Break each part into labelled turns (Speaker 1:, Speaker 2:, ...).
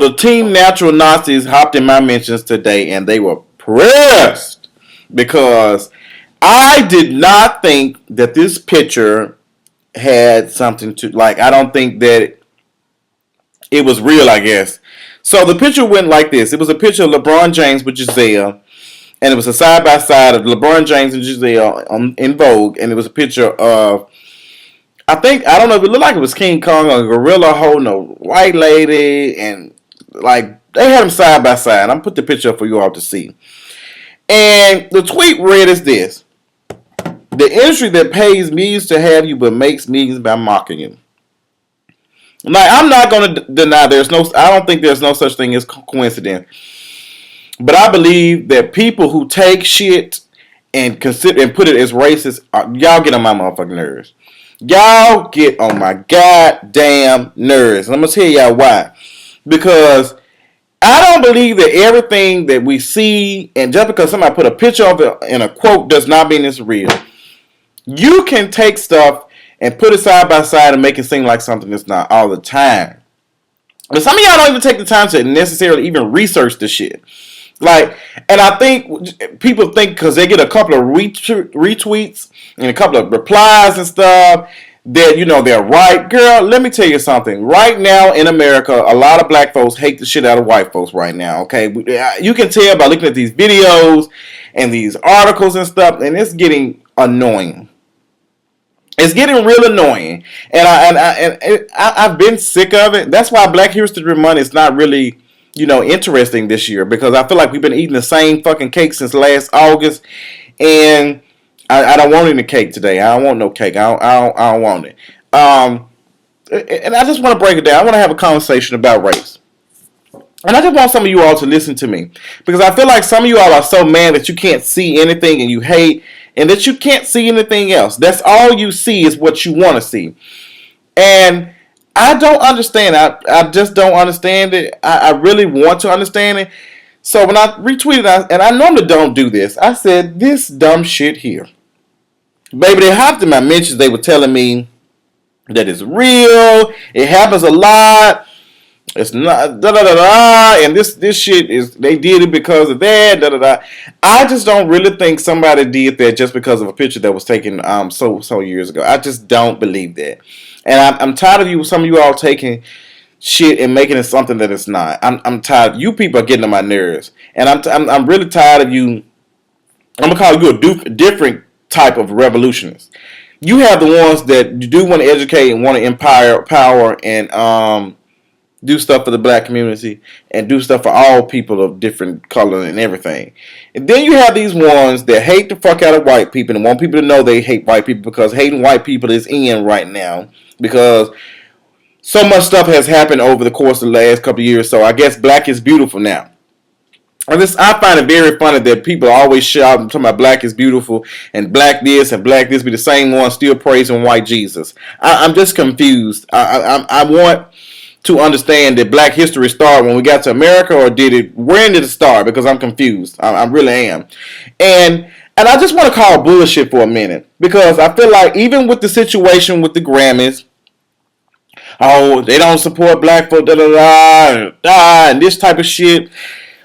Speaker 1: But the Team Natural Nazis hopped in my mentions today, and they were pressed because I did not think that this picture had something to like. I don't think that it was real. I guess. So the picture went like this. It was a picture of LeBron James with Giselle, and it was a side by side of LeBron James and Giselle in Vogue, and it was a picture of, I don't know if it looked like it was King Kong or a gorilla holding a white lady, and like they had them side by side. I'm gonna put the picture up for you all to see. And the tweet read as this: "The industry that pays millions to have you but makes millions by mocking you." Like, I'm not gonna deny I don't think there's no such thing as coincidence. But I believe that people who take shit and consider and put it as racist, y'all get on my motherfucking nerves. Y'all get on my goddamn nerves. And I'm gonna tell y'all why. Because I don't believe that everything that we see, and just because somebody put a picture of it in a quote, does not mean it's real. You can take stuff and put it side by side and make it seem like something that's not all the time. But some of y'all don't even take the time to necessarily even research the shit. Like, and I think people think because they get a couple of retweets and a couple of replies and stuff that, you know, they're right. Girl, let me tell you something. Right now in America, a lot of black folks hate the shit out of white folks right now, okay? You can tell by looking at these videos and these articles and stuff, and it's getting annoying. It's getting real annoying. And I've been sick of it. That's why Black History Month is not really, you know, interesting this year, because I feel like we've been eating the same fucking cake since last August, and I don't want any cake today. I don't want no cake. I don't want it. And I just want to break it down. I want to have a conversation about race. And I just want some of you all to listen to me, because I feel like some of you all are so mad that you can't see anything and you hate, and that you can't see anything else. That's all you see is what you want to see. And I don't understand. I just don't understand it. I really want to understand it. So when I retweeted, and I normally don't do this, I said, this dumb shit here. Baby, they hopped in my mentions. They were telling me that it's real. It happens a lot. It's not and this shit is, they did it because of that. I just don't really think somebody did that just because of a picture that was taken so years ago. I just don't believe that. And I'm tired of some of you all taking shit and making it something that it's not. I'm tired. You people are getting on my nerves, and I'm really tired of you. I'm gonna call you a different type of revolutionist. You have the ones that do want to educate and want to empower and do stuff for the black community and do stuff for all people of different color and everything. And then you have these ones that hate the fuck out of white people and want people to know they hate white people, because hating white people is in right now, because so much stuff has happened over the course of the last couple of years. So I guess black is beautiful now. And I find it very funny that people always shout and talking about black is beautiful and black this be the same one still praising white Jesus. I'm just confused. I want to understand that black history started when we got to America, or when did it start? Because I'm confused. I really am. And I just want to call bullshit for a minute, because I feel like even with the situation with the Grammys, oh, they don't support black folk, and this type of shit.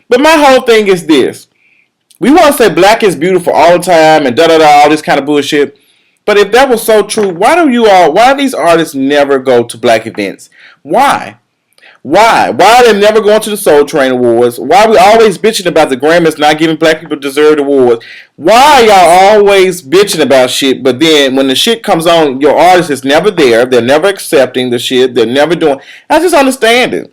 Speaker 1: But my whole thing is this. We want to say black is beautiful all the time and all this kind of bullshit. But if that was so true, why do these artists never go to black events? Why? Why are they never going to the Soul Train Awards? Why are we always bitching about the Grammys not giving black people deserved awards? Why are y'all always bitching about shit, but then when the shit comes on, your artist is never there, they're never accepting the shit, they're never doing... I just understand it.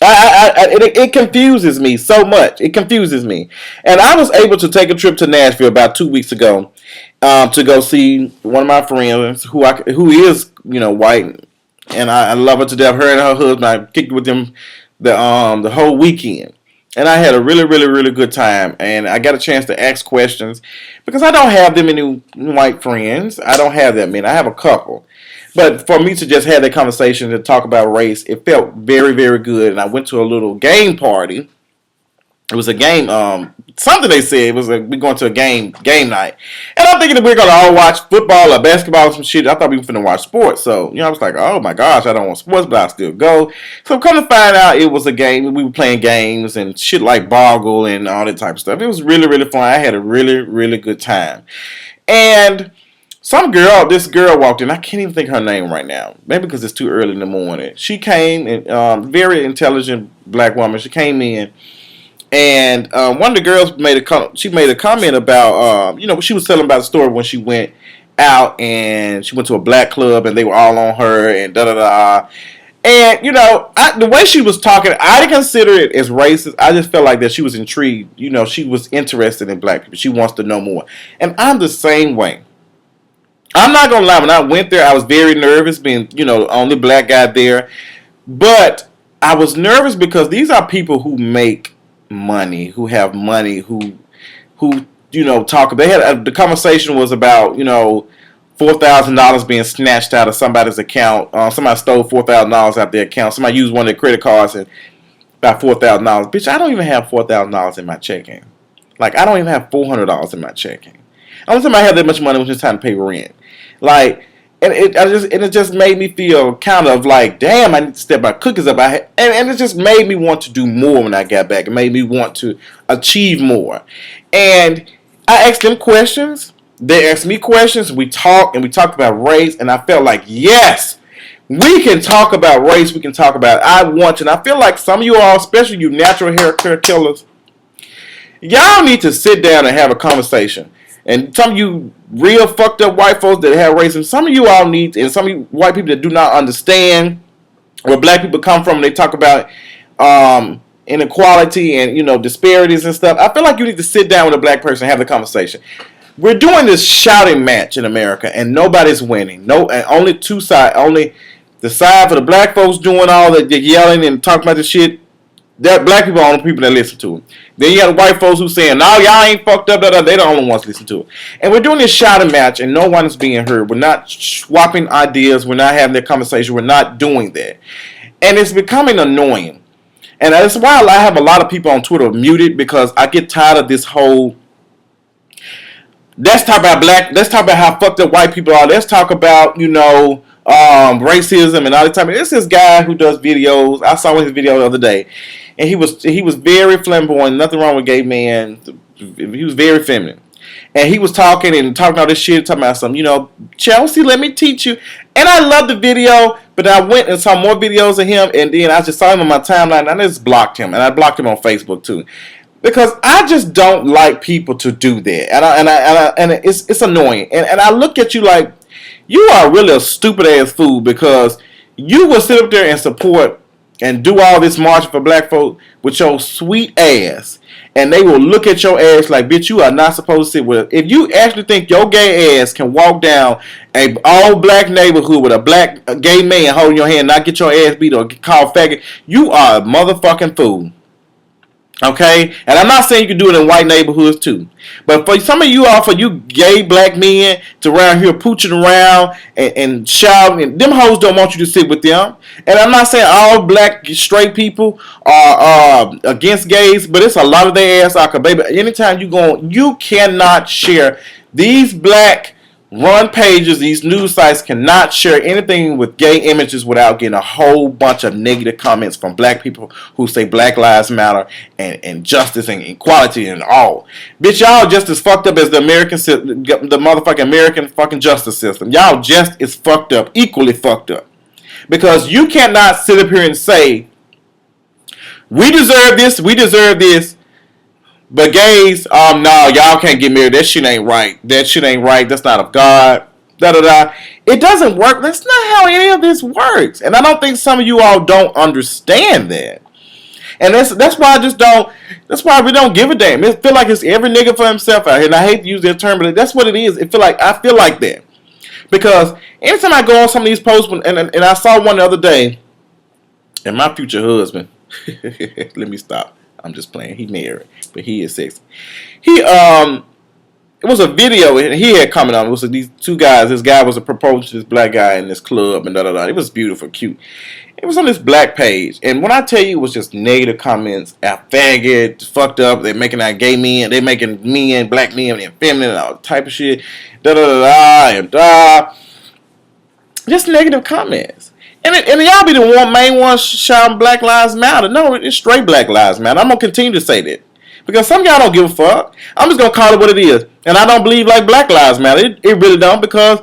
Speaker 1: It confuses me so much. It confuses me. And I was able to take a trip to Nashville about 2 weeks ago to go see one of my friends who is, you know, white, and I love her to death. Her and her husband, I kicked with them the whole weekend, and I had a really, really, really good time. And I got a chance to ask questions, because I don't have that many white friends. I don't have that many. I have a couple. But for me to just have that conversation to talk about race, it felt very, very good. And I went to a little game party It was a game, something they said. It was we going to a game night. And I'm thinking that we're going to all watch football or basketball or some shit. I thought we were finna watch sports. So, I was like, oh my gosh, I don't want sports, but I still go. So come to find out it was a game. We were playing games and shit like Boggle and all that type of stuff. It was really, really fun. I had a really, really good time. And this girl walked in. I can't even think her name right now. Maybe because it's too early in the morning. She came, and very intelligent black woman. She came in. And one of the girls made a comment about, she was telling about the story when she went out and she went to a black club and they were all on her and da da da. And, the way she was talking, I didn't consider it as racist. I just felt like that she was intrigued. She was interested in black people. She wants to know more. And I'm the same way. I'm not going to lie. When I went there, I was very nervous being, the only black guy there. But I was nervous because these are people who make money, who have money, who talk. They had the conversation was about $4,000 being snatched out of somebody's account. Somebody stole $4,000 out their account. Somebody used one of their credit cards and about $4,000. Bitch, I don't even have $4,000 in my checking. Like I don't even have $400 in my checking. Only time I had that much money was just time to pay rent. Like. And it just made me feel kind of like, damn, I need to step my cookies up. And it just made me want to do more when I got back. It made me want to achieve more. And I asked them questions. They asked me questions. We talked about race. And I felt like, yes, we can talk about race. We can talk about it. I want to. And I feel like some of you all, especially you natural hair care killers, y'all need to sit down and have a conversation. And some of you real fucked up white folks that have racism, some of you all need, and some of you white people that do not understand where black people come from, they talk about inequality and disparities and stuff. I feel like you need to sit down with a black person and have the conversation. We're doing this shouting match in America, and nobody's winning. No, and only two sides. Only the side for the black folks doing all the yelling and talking about the shit. That black people are the people that listen to it. Then you got the white folks who saying, "No, y'all ain't fucked up." They're the only ones listen to it. And we're doing this shouting match, and no one is being heard. We're not swapping ideas. We're not having that conversation. We're not doing that, and it's becoming annoying. And that's why I have a lot of people on Twitter muted because I get tired of this whole. Let's talk about black. Let's talk about how fucked up white people are. Let's talk about racism and all the time. It's this guy who does videos. I saw his video the other day. And he was very flamboyant. Nothing wrong with gay men. He was very feminine. And he was talking all this shit, talking about some, Chelsea, let me teach you. And I loved the video, but I went and saw more videos of him, and then I just saw him on my timeline, and I just blocked him. And I blocked him on Facebook too. Because I just don't like people to do that. And it's annoying. And I look at you like, you are really a stupid ass fool because you will sit up there and support and do all this marching for black folk with your sweet ass, and they will look at your ass like, bitch, you are not supposed to sit with us. If you actually think your gay ass can walk down a all black neighborhood with a gay man holding your hand and not get your ass beat or get called faggot, you are a motherfucking fool. Okay? And I'm not saying you can do it in white neighborhoods too. But for some of you all, for you gay black men to around here pooching around and shouting, and them hoes don't want you to sit with them. And I'm not saying all black straight people are against gays, but it's a lot of their ass out. Baby, anytime you cannot share these black run pages, these news sites cannot share anything with gay images without getting a whole bunch of negative comments from black people who say Black Lives Matter and justice and equality and all. Bitch, y'all just as fucked up as the motherfucking American fucking justice system. Y'all just as fucked up, equally fucked up. Because you cannot sit up here and say, we deserve this, but gays, no, y'all can't get married. That shit ain't right. That's not of God. Da da da. It doesn't work. That's not how any of this works. And I don't think some of you all don't understand that. And that's why I just don't. That's why we don't give a damn. It feel like it's every nigga for himself out here. And I hate to use that term, but that's what it is. I feel like that because anytime I go on some of these posts, and I saw one the other day, and my future husband. Let me stop. I'm just playing. He married, but he is sexy. He it was a video and he had coming on. It was these two guys. This guy was proposing to this black guy in this club and da da da. It was beautiful, cute. It was on this black page, and when I tell you, it was just negative comments, faggot, fucked up. They're making out gay men, they're making men, black men, and feminine, and all type of shit, da da da da, and just negative comments. And y'all be the main ones shouting Black Lives Matter. No, it's straight Black Lives Matter. I'm gonna continue to say that. Because some of y'all don't give a fuck. I'm just going to call it what it is. And I don't believe like Black Lives Matter. It really don't, because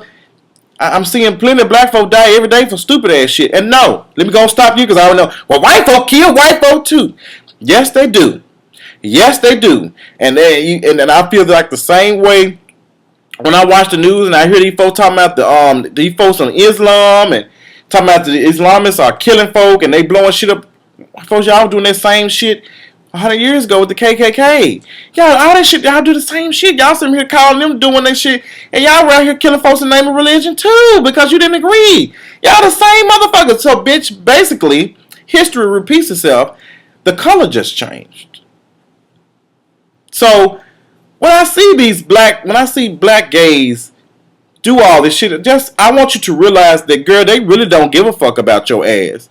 Speaker 1: I'm seeing plenty of black folk die every day for stupid ass shit. And no, let me go stop you because I don't know. Well, white folk kill white folk too. Yes, they do. Yes, they do. And then I feel like the same way when I watch the news and I hear these folks talking about these folks on Islam and talking about the Islamists are killing folk and they blowing shit up. Folks, y'all doing that same shit 100 years ago with the KKK. Y'all, all that shit, y'all do the same shit. Y'all sitting here calling them doing that shit, and y'all around here killing folks in the name of religion too, because you didn't agree. Y'all the same motherfuckers. So, bitch, basically, history repeats itself. The color just changed. So, when I see black gays do all this shit, I want you to realize that, girl, they really don't give a fuck about your ass.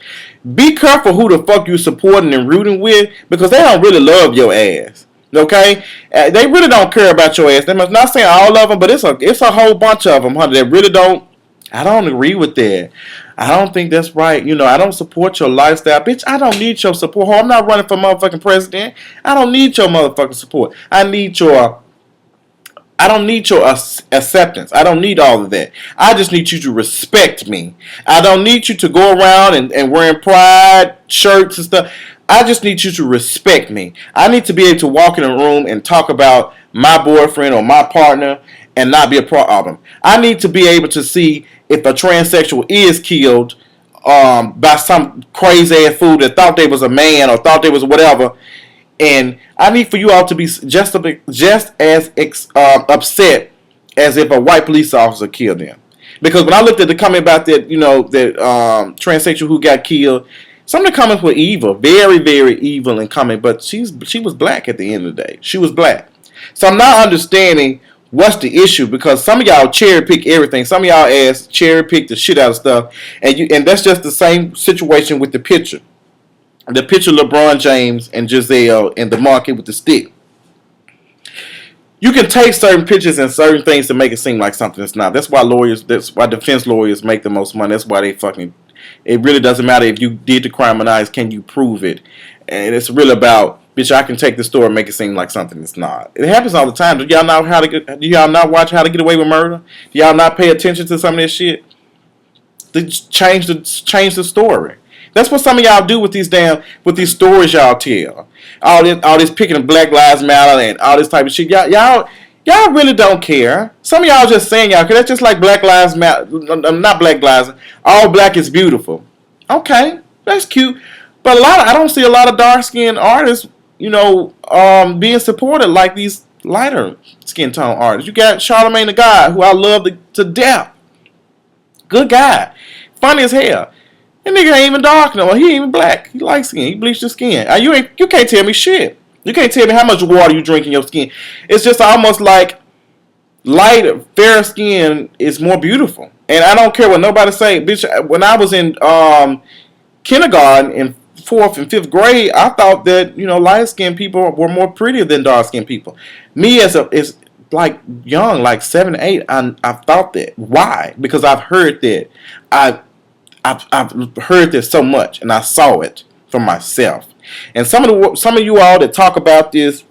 Speaker 1: Be careful who the fuck you supporting and rooting with, because they don't really love your ass. Okay? They really don't care about your ass. I'm not saying all of them, but it's a whole bunch of them, honey, that really don't. I don't agree with that. I don't think that's right. You know, I don't support your lifestyle. Bitch, I don't need your support. I'm not running for motherfucking president. I don't need your motherfucking support. I don't need your acceptance. I don't need all of that. I just need you to respect me. I don't need you to go around and wearing pride shirts and stuff. I just need you to respect me. I need to be able to walk in a room and talk about my boyfriend or my partner and not be a problem. I need to be able to see if a transsexual is killed by some crazy ass fool that thought they was a man or thought they was whatever. And I need for you all to be just as upset as if a white police officer killed them. Because when I looked at the comment about that, that transsexual who got killed, some of the comments were evil, very, very evil in comment. But she was black at the end of the day. She was black. So I'm not understanding what's the issue, because some of y'all cherry pick everything. Some of y'all ass cherry pick the shit out of stuff, and that's just the same situation with the picture. The picture of LeBron James and Giselle in the market with the stick. You can take certain pictures and certain things to make it seem like something it's not. That's why defense lawyers make the most money. That's why it really doesn't matter if you did the crime or not. Can you prove it? And it's really about, bitch, I can take the story and make it seem like something it's not. It happens all the time. Do y'all not watch How to Get Away with Murder? Do y'all not pay attention to some of this shit? They change the story. That's what some of y'all do with these stories y'all tell. All this picking of Black Lives Matter and all this type of shit. Y'all really don't care. Some of y'all just saying y'all, because that's just like Black Lives Matter. Not Black Lives. All black is beautiful. Okay, that's cute. But I don't see a lot of dark skinned artists, being supported like these lighter skin tone artists. You got Charlamagne the God, who I love to death. Good guy, funny as hell. That nigga ain't even dark no more. He ain't even black. He light skin. He bleached his skin. You can't tell me shit. You can't tell me how much water you drink in your skin. It's just almost like light, fair skin is more beautiful. And I don't care what nobody say. Bitch, when I was in kindergarten in 4th and 5th grade, I thought that, light skinned people were more prettier than dark skinned people. Me as like young, like 7, 8, I thought that. Why? Because I've heard that. I've heard this so much, and I saw it for myself. And some of you all that talk about this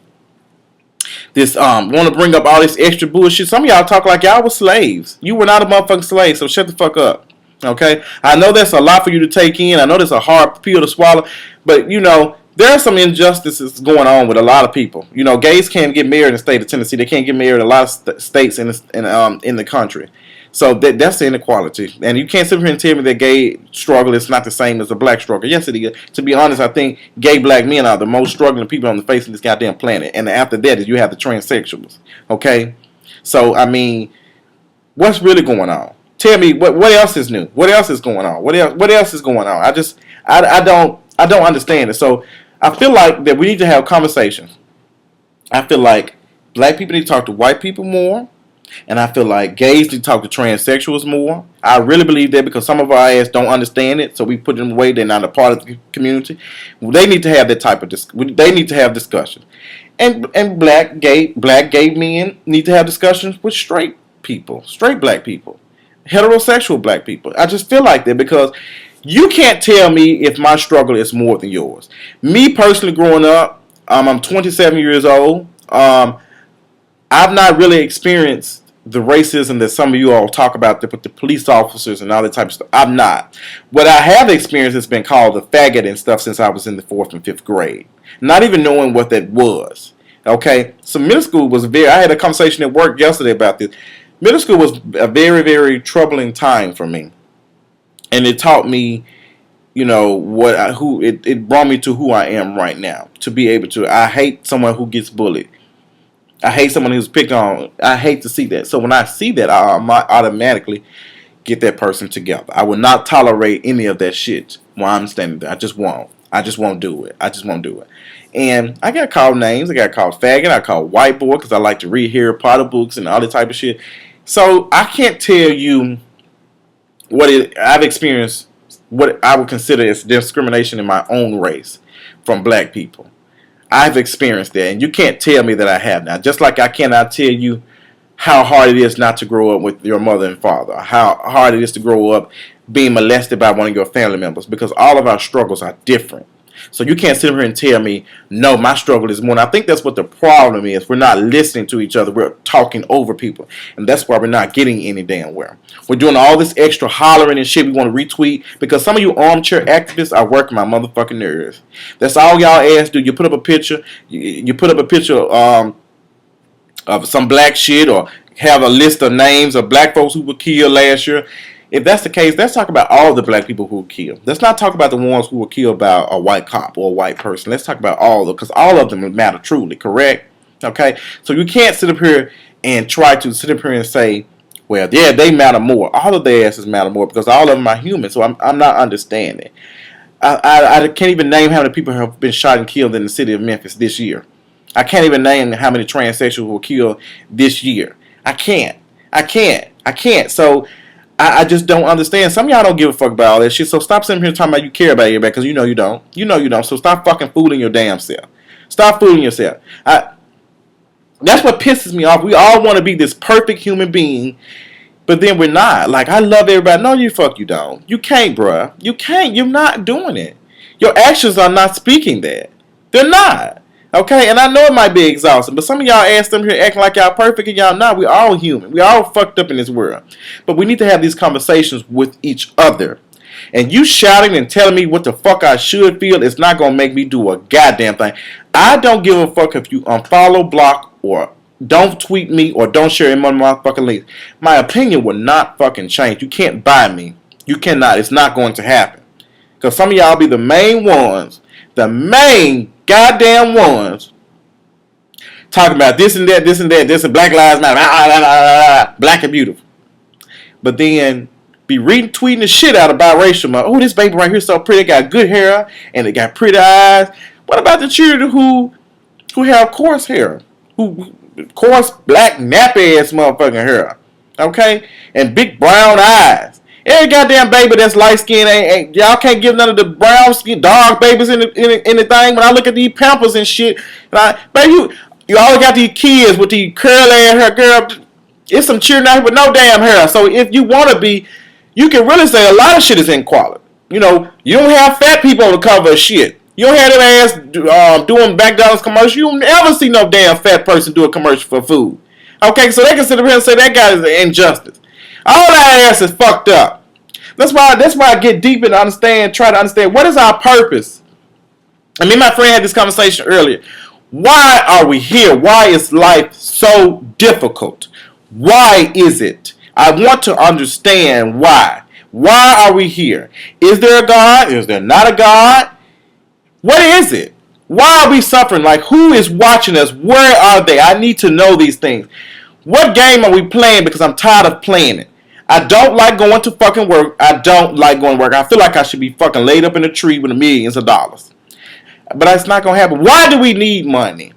Speaker 1: want to bring up all this extra bullshit. Some of y'all talk like y'all were slaves. You were not a motherfucking slave, so shut the fuck up. Okay? I know that's a lot for you to take in. I know that's a hard pill to swallow, but there are some injustices going on with a lot of people. Gays can't get married in the state of Tennessee. They can't get married in a lot of states in the country. So that's the inequality. And you can't sit here and tell me that gay struggle is not the same as the black struggle. Yes, it is. To be honest, I think gay black men are the most struggling people on the face of this goddamn planet. And after that is you have the transsexuals. Okay? So, I mean, what's really going on? Tell me, what else is new? What else is going on? What else is going on? I don't understand it. So, I feel like that we need to have conversations. I feel like Black people need to talk to white people more. And I feel like gays need to talk to transsexuals more. I really believe that because some of our ass don't understand it, so we put them away. They're not a part of the community. They need to have that type of they need to have discussions. And black gay men need to have discussions with straight people, straight black people, heterosexual black people. I just feel like that because you can't tell me if my struggle is more than yours. Me personally, growing up, I'm 27 years old. I've not really experienced the racism that some of you all talk about with the police officers and all that type of stuff. I'm not. What I have experienced has been called the faggot and stuff since I was in the 4th and 5th grade. Not even knowing what that was. Okay? So middle school was I had a conversation at work yesterday about this. Middle school was a very, very troubling time for me. And it taught me, you know, it brought me to who I am right now. To be able to, I hate someone who gets bullied. I hate someone who's picked on. I hate to see that. So when I see that, I might automatically get that person together. I will not tolerate any of that shit while I'm standing there. I just won't. I just won't do it. I just won't do it. And I got called names. I got called faggot. I called white boy because I like to read Harry Potter books and all that type of shit. So I can't tell you I've experienced what I would consider as discrimination in my own race from black people. I've experienced that, and you can't tell me that I have now. Just like I cannot tell you how hard it is not to grow up with your mother and father, how hard it is to grow up being molested by one of your family members, because all of our struggles are different. So you can't sit here and tell me, no, my struggle is more. And I think that's what the problem is. We're not listening to each other. We're talking over people. And that's why we're not getting any damn where. We're doing all this extra hollering and shit we want to retweet because some of you armchair activists are working my motherfucking nerves. That's all y'all ass do. You put up a picture. You put up a picture of some black shit or have a list of names of black folks who were killed last year. If that's the case, let's talk about all the black people who were killed. Let's not talk about the ones who were killed by a white cop or a white person. Let's talk about all of them, because all of them matter truly, correct? Okay? So you can't sit up here and try to sit up here and say, well, yeah, they matter more. All of their asses matter more because all of them are human, so I'm not understanding. I can't even name how many people have been shot and killed in the city of Memphis this year. I can't even name how many transsexuals were killed this year. I can't. So I just don't understand. Some of y'all don't give a fuck about all that shit. So stop sitting here talking about you care about everybody because you know you don't. You know you don't. So stop fucking fooling your damn self. Stop fooling yourself. That's what pisses me off. We all want to be this perfect human being, but then we're not. Like, I love everybody. No, you don't. You can't, bruh. You can't. You're not doing it. Your actions are not speaking that. They're not. Okay, and I know it might be exhausting, but some of y'all ass them here acting like y'all perfect and y'all not. We all human. We all fucked up in this world. But we need to have these conversations with each other. And you shouting and telling me what the fuck I should feel is not going to make me do a goddamn thing. I don't give a fuck if you unfollow, block, or don't tweet me or don't share any of my fucking links. My opinion will not fucking change. You can't buy me. You cannot. It's not going to happen. Because some of y'all be the main ones, the main goddamn ones, talking about this and that, this and Black Lives Matter, black and beautiful. But then be retweeting the shit out of biracial. Oh, this baby right here is so pretty. It got good hair and it got pretty eyes. What about the children who have coarse hair? Who coarse black nappy ass motherfucking hair. Okay? And big brown eyes. Every goddamn baby that's light skinned ain't y'all can't give none of the brown skin dark babies in the thing. When I look at these Pampers and shit, baby, you always got these kids with these curly hair, girl. It's some children out here with no damn hair. So if you want to be, you can really say a lot of shit is inequality. You know, you don't have fat people on the cover of shit. You don't have them ass doing McDonald's commercial. You don't ever see no damn fat person do a commercial for food. Okay, so they can sit up here and say that guy is an injustice. All that ass is fucked up. That's why I get deep and try to understand what is our purpose. I mean, my friend had this conversation earlier. Why are we here? Why is life so difficult? Why is it? I want to understand why. Why are we here? Is there a God? Is there not a God? What is it? Why are we suffering? Like, who is watching us? Where are they? I need to know these things. What game are we playing? Because I'm tired of playing it. I don't like going to fucking work. I don't like going to work. I feel like I should be fucking laid up in a tree with millions of dollars. But that's not going to happen. Why do we need money?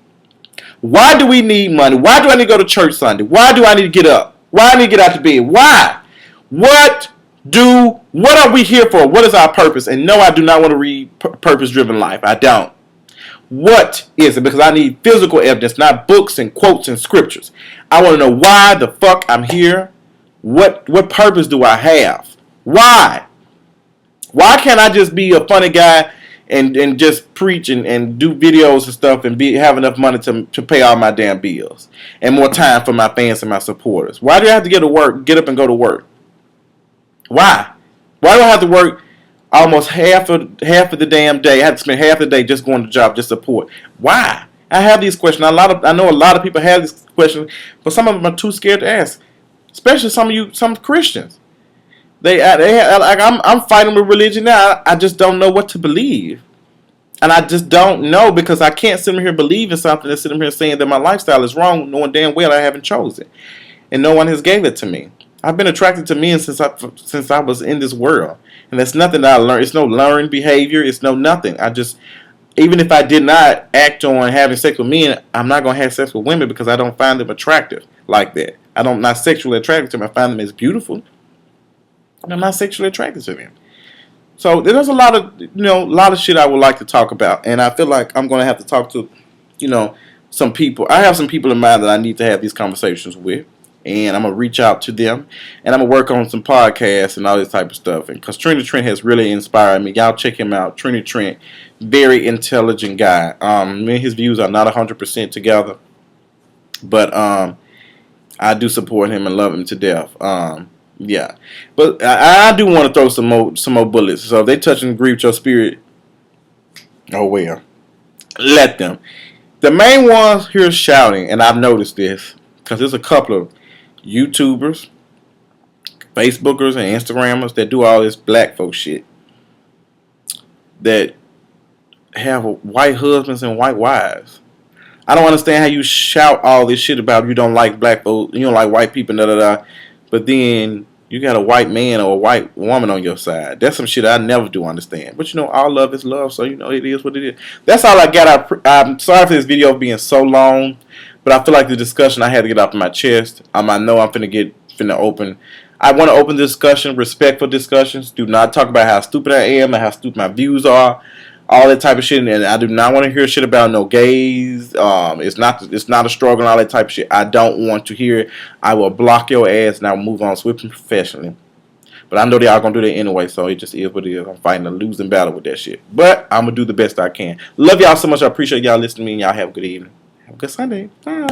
Speaker 1: Why do we need money? Why do I need to go to church Sunday? Why do I need to get up? Why do I need to get out of bed? Why? What are we here for? What is our purpose? And no, I do not want to read purpose-driven life. I don't. What is it? Because I need physical evidence, not books and quotes and scriptures. I want to know why the fuck I'm here. What purpose do I have? Why? Why can't I just be a funny guy and just preach and do videos and stuff and have enough money to pay all my damn bills and more time for my fans and my supporters? Why do I have to get up and go to work? Why? Why do I have to work almost half of the damn day? I have to spend half the day just going to job, just support. Why? I have these questions. I know a lot of people have these questions, but some of them are too scared to ask. Especially some Christians. I'm fighting with religion now. I just don't know what to believe, and I just don't know because I can't sit here believing something and sit here saying that my lifestyle is wrong, knowing damn well I haven't chosen, and no one has gave it to me. I've been attracted to men since I was in this world, and that's nothing that I learned. It's no learned behavior. It's no nothing. Even if I did not act on having sex with men, I'm not gonna have sex with women because I don't find them attractive like that. I'm not sexually attracted to them. I find them as beautiful, and I'm not sexually attracted to them. So there's a lot of shit I would like to talk about, and I feel like I'm gonna have to talk to, some people. I have some people in mind that I need to have these conversations with, and I'm gonna reach out to them, and I'm gonna work on some podcasts and all this type of stuff. And because Trini Trent has really inspired me, y'all check him out. Trini Trent, very intelligent guy. Me and his views are not 100% together, but I do support him and love him to death. Yeah, but I do want to throw some more bullets. So if they touch and agree with your spirit, oh well, let them. The main ones here shouting, and I've noticed this because there's a couple of YouTubers, Facebookers, and Instagrammers that do all this black folk shit that have white husbands and white wives. I don't understand how you shout all this shit about you don't like black folk, you don't like white people, da da da, but then you got a white man or a white woman on your side. That's some shit I never do understand. But all love is love, so it is what it is. That's all I got. I'm sorry for this video being so long, but I feel like the discussion I had to get off my chest. I know I'm finna open. I want to open discussion, respectful discussions. Do not talk about how stupid I am and how stupid my views are. All that type of shit, and I do not want to hear shit about no gays. It's not a struggle and all that type of shit. I don't want to hear it. I will block your ass and I will move on swiftly professionally. But I know they are gonna do that anyway, so it just is what it is. I'm fighting a losing battle with that shit. But I'm gonna do the best I can. Love y'all so much. I appreciate y'all listening to me, and y'all have a good evening. Have a good Sunday. Bye.